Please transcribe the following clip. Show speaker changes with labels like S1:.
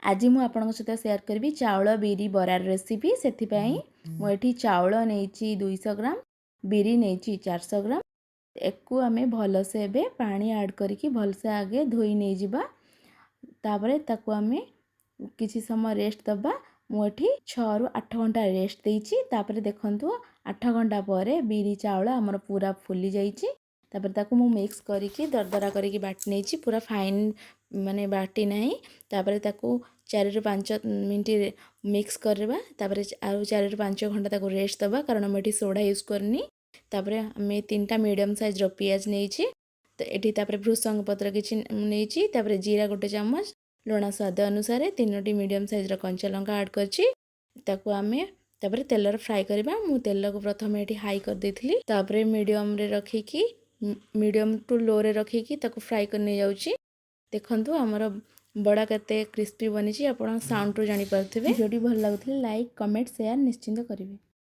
S1: आज मु आपन सहित शेयर करी चाउल बिरी बरार रेसिपी से मुझे चाउल नहीं 200 ग्राम बिरी नहीं 400 ग्राम एक आम भलसे पानी ऐड करके भलसे आगे धोई नहीं जावा तापरे ताकू आम किसी समय रेस्ट दबा मुझे 6 ରୁ 8 घंटा रेस्ट देइछि तापरे देखंतु 8 घंटा पर बिरी चाउल हमर पूरा फुली जाइछि तापर ताकू मु मिक्स करके दरदरा करके बाटी नहीं पूरा फाइन माने बाटी नहीं तापर ताकू 4 ରୁ 5 मिनट मिक्स करवा तापर आउ 4 ରୁ 5 घंटा ताकू रेस्ट दबा कारण मैं सोडा यूज करनी तापर आम 3टा मीडियम साइज रो पियाज नहीं तो ये तापर भृसंग पत्र किछि नहीं तापर जीरा गोटे चम्मच लुण स्वाद अनुसार 3टी मीडियम साइज रो कंचा लंका ऐड करछि ताकू आमे तापर तेल फ्राए करबा मु तेल को प्रथम एठी हाई कर देथिली तापर मीडियम रे रखिकी मीडियम टू लो रे रखिकी ताकू फ्राए करने जाउछि देखंतु हमर बड़ा केते क्रिस्पी बनिछि आपण साउंड रो जानि परथिबे वीडियो भल लागुथिले लाइक कमेंट शेयर निश्चिंत करिवे।